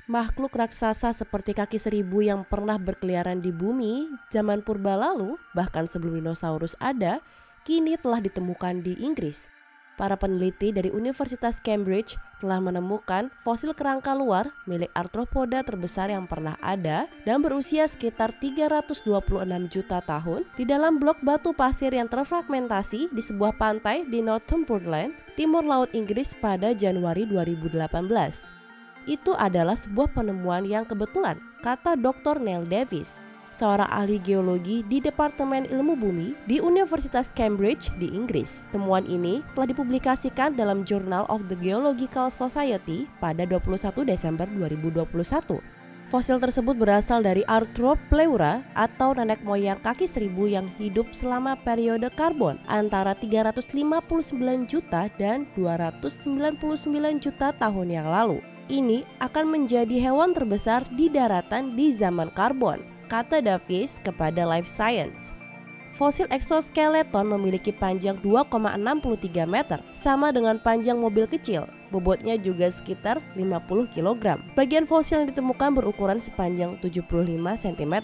Makhluk raksasa seperti kaki seribu yang pernah berkeliaran di bumi zaman purba lalu, bahkan sebelum dinosaurus ada, kini telah ditemukan di Inggris. Para peneliti dari Universitas Cambridge telah menemukan fosil kerangka luar milik arthropoda terbesar yang pernah ada dan berusia sekitar 326 juta tahun di dalam blok batu pasir yang terfragmentasi di sebuah pantai di Northumberland, timur laut Inggris pada Januari 2018. Itu adalah sebuah penemuan yang kebetulan, kata Dr. Neil Davies, seorang ahli geologi di Departemen Ilmu Bumi di Universitas Cambridge di Inggris. Temuan ini telah dipublikasikan dalam Journal of the Geological Society pada 21 Desember 2021. Fosil tersebut berasal dari Arthropleura atau nenek moyang kaki seribu yang hidup selama periode karbon antara 359 juta dan 299 juta tahun yang lalu. Ini akan menjadi hewan terbesar di daratan di zaman karbon, kata Davies kepada Life Science. Fosil exoskeleton memiliki panjang 2,63 meter, sama dengan panjang mobil kecil. Bobotnya juga sekitar 50 kg. Bagian fosil yang ditemukan berukuran sepanjang 75 cm.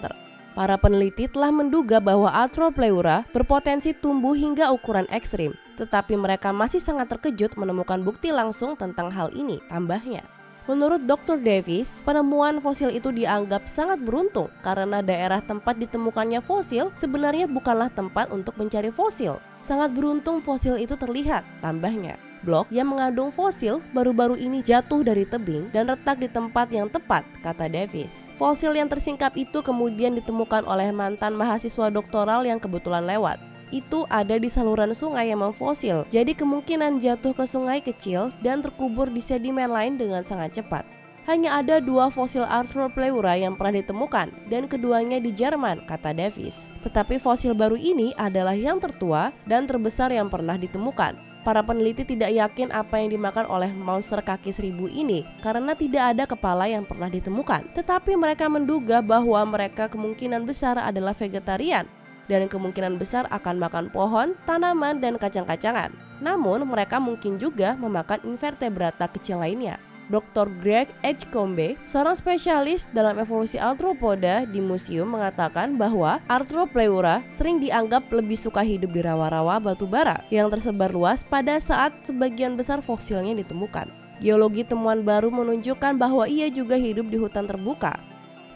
Para peneliti telah menduga bahwa Arthropleura berpotensi tumbuh hingga ukuran ekstrim, tetapi mereka masih sangat terkejut menemukan bukti langsung tentang hal ini, tambahnya. Menurut Dr. Davies, penemuan fosil itu dianggap sangat beruntung karena daerah tempat ditemukannya fosil sebenarnya bukanlah tempat untuk mencari fosil. Sangat beruntung fosil itu terlihat, tambahnya. Blok yang mengandung fosil baru-baru ini jatuh dari tebing dan retak di tempat yang tepat, kata Davies. Fosil yang tersingkap itu kemudian ditemukan oleh mantan mahasiswa doktoral yang kebetulan lewat. Itu ada di saluran sungai yang memfosil, jadi kemungkinan jatuh ke sungai kecil dan terkubur di sedimen lain dengan sangat cepat. Hanya ada 2 fosil Arthropleura yang pernah ditemukan dan keduanya di Jerman, kata Davies. Tetapi fosil baru ini adalah yang tertua dan terbesar yang pernah ditemukan. Para peneliti tidak yakin apa yang dimakan oleh monster kaki seribu ini karena tidak ada kepala yang pernah ditemukan. Tetapi mereka menduga bahwa mereka kemungkinan besar adalah vegetarian dan kemungkinan besar akan makan pohon, tanaman, dan kacang-kacangan. Namun, mereka mungkin juga memakan invertebrata kecil lainnya. Dr. Greg Edgecombe, seorang spesialis dalam evolusi arthropoda di museum, mengatakan bahwa Arthropleura sering dianggap lebih suka hidup di rawa-rawa batu bara yang tersebar luas pada saat sebagian besar fosilnya ditemukan. Geologi temuan baru menunjukkan bahwa ia juga hidup di hutan terbuka.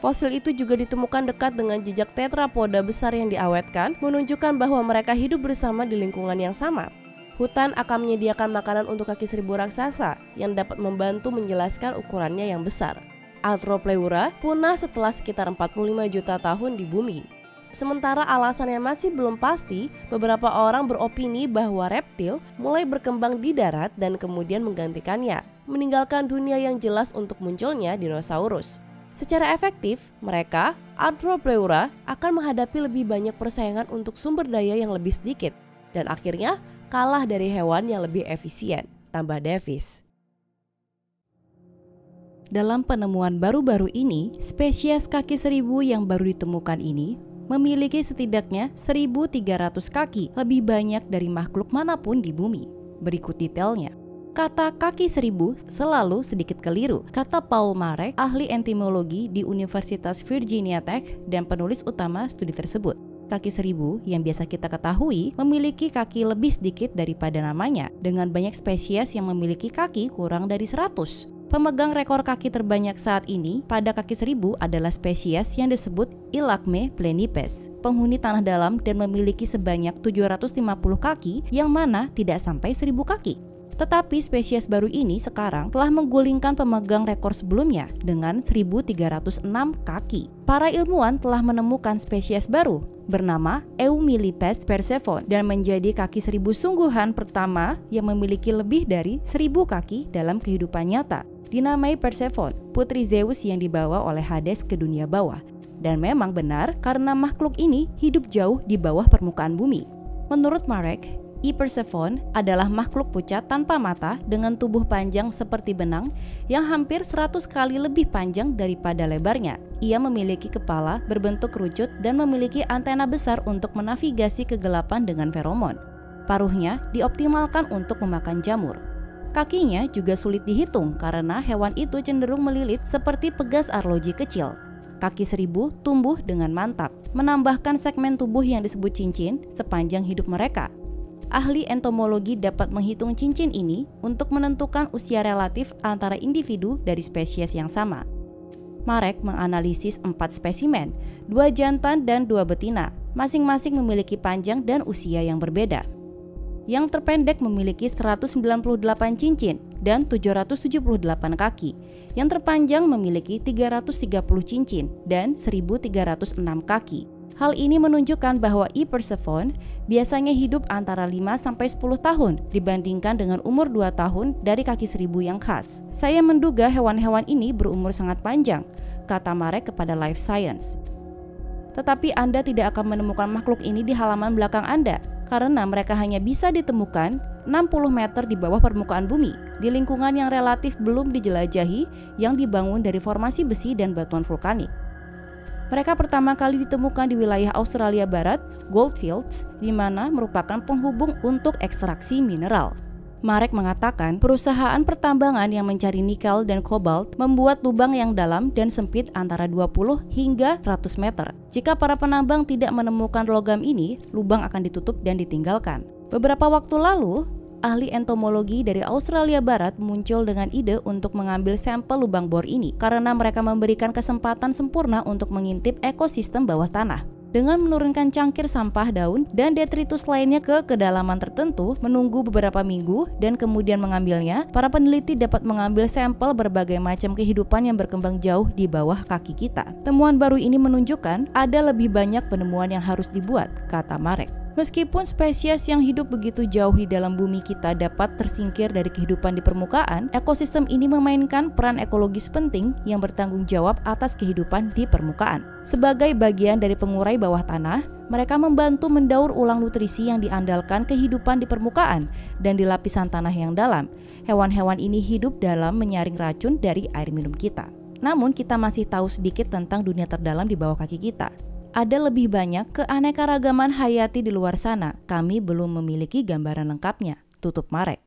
Fosil itu juga ditemukan dekat dengan jejak tetrapoda besar yang diawetkan, menunjukkan bahwa mereka hidup bersama di lingkungan yang sama. Hutan akan menyediakan makanan untuk kaki seribu raksasa yang dapat membantu menjelaskan ukurannya yang besar. Arthropleura punah setelah sekitar 45 juta tahun di bumi. Sementara alasannya masih belum pasti, beberapa orang beropini bahwa reptil mulai berkembang di darat dan kemudian menggantikannya, meninggalkan dunia yang jelas untuk munculnya dinosaurus. Secara efektif, mereka, Arthropleura, akan menghadapi lebih banyak persaingan untuk sumber daya yang lebih sedikit dan akhirnya kalah dari hewan yang lebih efisien, tambah Davies. Dalam penemuan baru-baru ini, spesies kaki seribu yang baru ditemukan ini memiliki setidaknya 1.300 kaki, lebih banyak dari makhluk manapun di bumi. Berikut detailnya. Kata kaki seribu selalu sedikit keliru, kata Paul Marek, ahli entomologi di Universitas Virginia Tech dan penulis utama studi tersebut. Kaki seribu yang biasa kita ketahui memiliki kaki lebih sedikit daripada namanya, dengan banyak spesies yang memiliki kaki kurang dari 100. Pemegang rekor kaki terbanyak saat ini pada kaki seribu adalah spesies yang disebut Ilacme plenipes, penghuni tanah dalam dan memiliki sebanyak 750 kaki yang mana tidak sampai 1.000 kaki. Tetapi spesies baru ini sekarang telah menggulingkan pemegang rekor sebelumnya dengan 1.306 kaki. Para ilmuwan telah menemukan spesies baru bernama Eumillipes persephone dan menjadi kaki seribu sungguhan pertama yang memiliki lebih dari 1.000 kaki dalam kehidupan nyata. Dinamai Persephone, putri Zeus yang dibawa oleh Hades ke dunia bawah. Dan memang benar karena makhluk ini hidup jauh di bawah permukaan bumi. Menurut Marek, Persephone adalah makhluk pucat tanpa mata dengan tubuh panjang seperti benang yang hampir 100 kali lebih panjang daripada lebarnya. Ia memiliki kepala berbentuk kerucut dan memiliki antena besar untuk menavigasi kegelapan dengan feromon. Paruhnya dioptimalkan untuk memakan jamur. Kakinya juga sulit dihitung karena hewan itu cenderung melilit seperti pegas arloji kecil. Kaki seribu tumbuh dengan mantap, menambahkan segmen tubuh yang disebut cincin sepanjang hidup mereka. Ahli entomologi dapat menghitung cincin ini untuk menentukan usia relatif antara individu dari spesies yang sama. Marek menganalisis 4 spesimen, 2 jantan dan 2 betina, masing-masing memiliki panjang dan usia yang berbeda. Yang terpendek memiliki 198 cincin dan 778 kaki. Yang terpanjang memiliki 330 cincin dan 1.306 kaki. Hal ini menunjukkan bahwa E. persephone biasanya hidup antara 5-10 tahun dibandingkan dengan umur 2 tahun dari kaki seribu yang khas. Saya menduga hewan-hewan ini berumur sangat panjang, kata Marek kepada Life Science. Tetapi Anda tidak akan menemukan makhluk ini di halaman belakang Anda, karena mereka hanya bisa ditemukan 60 meter di bawah permukaan bumi, di lingkungan yang relatif belum dijelajahi yang dibangun dari formasi besi dan batuan vulkanik. Mereka pertama kali ditemukan di wilayah Australia Barat, Goldfields, di mana merupakan penghubung untuk ekstraksi mineral. Marek mengatakan perusahaan pertambangan yang mencari nikel dan kobalt membuat lubang yang dalam dan sempit antara 20 hingga 100 meter. Jika para penambang tidak menemukan logam ini, lubang akan ditutup dan ditinggalkan. Beberapa waktu lalu, ahli entomologi dari Australia Barat muncul dengan ide untuk mengambil sampel lubang bor ini karena mereka memberikan kesempatan sempurna untuk mengintip ekosistem bawah tanah. Dengan menurunkan cangkir sampah daun dan detritus lainnya ke kedalaman tertentu, menunggu beberapa minggu, dan kemudian mengambilnya, para peneliti dapat mengambil sampel berbagai macam kehidupan yang berkembang jauh di bawah kaki kita. Temuan baru ini menunjukkan ada lebih banyak penemuan yang harus dibuat, kata Marek. Meskipun spesies yang hidup begitu jauh di dalam bumi kita dapat tersingkir dari kehidupan di permukaan, ekosistem ini memainkan peran ekologis penting yang bertanggung jawab atas kehidupan di permukaan. Sebagai bagian dari pengurai bawah tanah, mereka membantu mendaur ulang nutrisi yang diandalkan kehidupan di permukaan dan di lapisan tanah yang dalam. Hewan-hewan ini hidup dalam menyaring racun dari air minum kita. Namun kita masih tahu sedikit tentang dunia terdalam di bawah kaki kita. Ada lebih banyak keanekaragaman hayati di luar sana. Kami belum memiliki gambaran lengkapnya, tutup Marek.